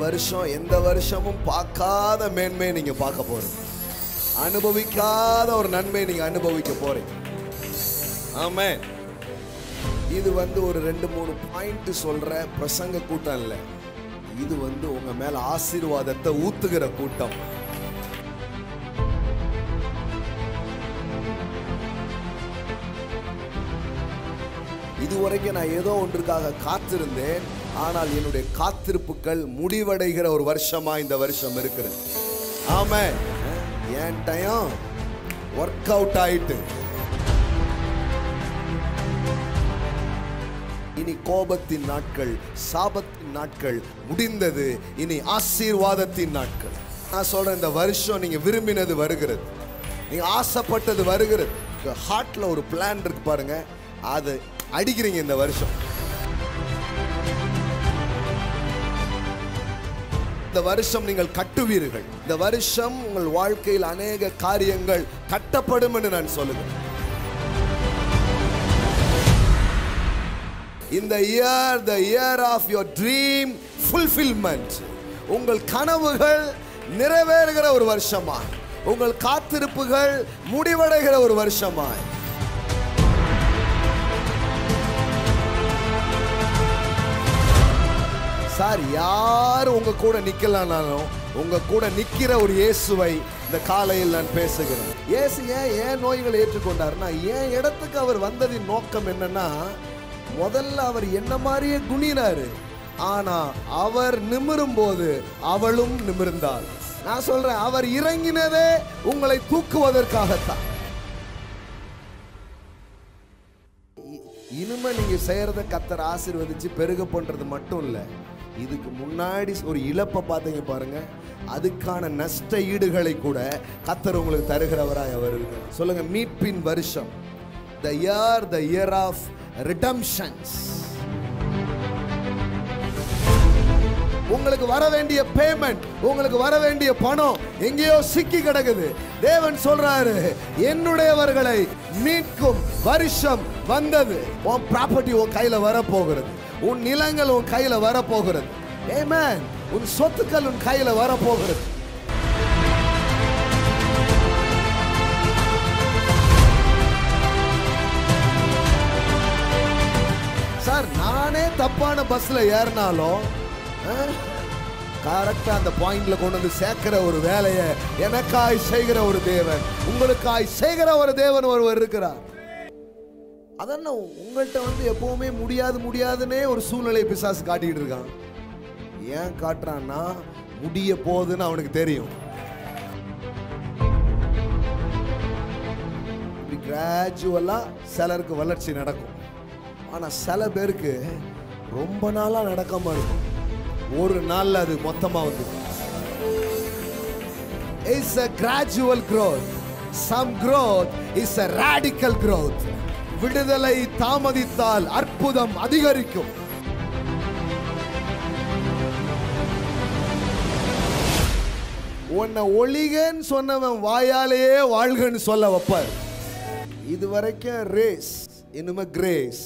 வருஷம் எந்த வருஷமும் பார்க்காத மேன்மையை நீங்க பார்க்க போறீங்க. அனுபவிக்காத ஒரு நன்மை நீங்க அனுபவிக்க போறீங்க. ஆமென். இது ஒரு 2-3 பாயிண்ட் சொல்ற பிரசங்க கூட்டம் இல்ல. இது உங்க மேல ஆசீர்வாதத்தை ஊத்துகிற கூட்டம். இதுவரைக்கும் நான் ஏதோ ஒன்றுக்காக காத்திருந்தேன். ஆனால் என்னுடைய காத்திருப்புகள் முடிவடைகிற ஒரு வருஷமா இந்த வருஷம் இருக்கிறது. ஆமென். என் டைம் ஒர்க் அவுட் ஆயிட்டு. இனி கோபத்தின் நாட்கள், சாபத்தின் நாட்கள் முடிந்தது. இனி ஆசீர்வாதத்தின் நாட்கள். நான் சொல்றேன், இந்த வருஷம் நீங்க விரும்பினது வருகிறது, நீங்க ஆசைப்பட்டது வருகிறது. ஹார்ட்ல ஒரு பிளான் இருக்கு பாருங்க, அது அடிக்கிறீங்க இந்த வருஷம். இந்த வருஷம் நீங்கள் கட்டுவீர்கள். இந்த வருஷம் உங்கள் வாழ்க்கையில் அநேக காரியங்கள் கட்டப்படும் என்று நான் சொல்லுகிறேன். In the year of your dream fulfillment. உங்கள் கனவுகள் நிறைவேறுகிற ஒரு வருஷமாய், உங்கள் காத்திருப்புகள் முடிவடைகிற ஒரு வருஷமாய். சார், யார் உங்க கூட நிக்கலனாலும் உங்க கூட நிக்கிற ஒரு இயேசுவை இந்த காலையில் நான் பேசுகிறேன். இயேசு ஏன் நோய்களை ஏற்றுக்கொண்டார்னா, ஏன் இடத்துக்கு அவர் வந்ததின் நோக்கம் என்னன்னா, முதல்ல அவர் என்ன மாதிரியே குனிறாரு, ஆனா அவர் நிமிரும் போது அவளும் நிமிர்ந்தாள். நான் சொல்றேன், அவர் இறங்கினதே உங்களை தூக்குவதற்காகத்தான். இனிமே நீங்க செய்யறத கர்த்தர் ஆசீர்வதிச்சு பெருக பண்றது மட்டும் இல்ல, இதுக்கு முன்னாடி ஒரு இழப்பை பார்த்தீங்க பாருங்க, அதுக்கான நஷ்ட ஈடுகளை கூட கர்த்தர் உங்களுக்கு தருகிறவராய் அவர் இருக்கு. சொல்லுங்க, மீட்பின் வருஷம். The year of redemptions. உங்களுக்கு வர வேண்டிய பேமெண்ட், உங்களுக்கு வர வேண்டிய பணம் எங்கேயோ சிக்கி கிடக்குது. தேவன் சொல்றாரு, என்னுடையவர்களை மீட்கும் வருஷம் வந்தது. உன் ப்ராப்பர்ட்டி உன் கையில வரப்போகிறது, உன் நிலங்கள் உன் கையில வரப்போகிறது. ஆமென். உன் சொத்துக்கள் உன் கையில வரப்போகிறது. சார், நானே தப்பான பஸ்ல ஏறினாலும் கரெக்டா அந்த பாயிண்ட்ல கொண்டு வந்து சேர்க்கிற ஒரு வேலையை எனக்காய் செய்கிற ஒரு தேவன், உங்களுக்காய் செய்கிற ஒரு தேவன் ஒருவர் இருக்கிறார். அதென்ன உங்கள்கிட்ட எப்பவுமே முடியாதுன்னே ஒரு சூழ்நிலை பிசாசு காட்டிட்டு இருக்கான். ஏன் காட்டுறான்னா, முடிய போகுதுன்னு அவனுக்கு தெரியும். கிராஜுவலா சிலருக்கு வளர்ச்சி நடக்கும், ஆனா சில பேருக்கு ரொம்ப நாளா நடக்காம இருக்கும். ஒரு நாள்ல அது மொத்தமா வந்து. It's a gradual growth. Some growth is a radical growth. விடுதலை தாமதித்தால் அற்புதம் அதிகரிக்கும். உன்னை ஒளிகன்னு சொன்னவன் வாயாலேயே வாழ்கன்னு சொல்ல வைப்பார். இதுவரைக்கும் ரேஸ், இனிமே கிரேஸ்.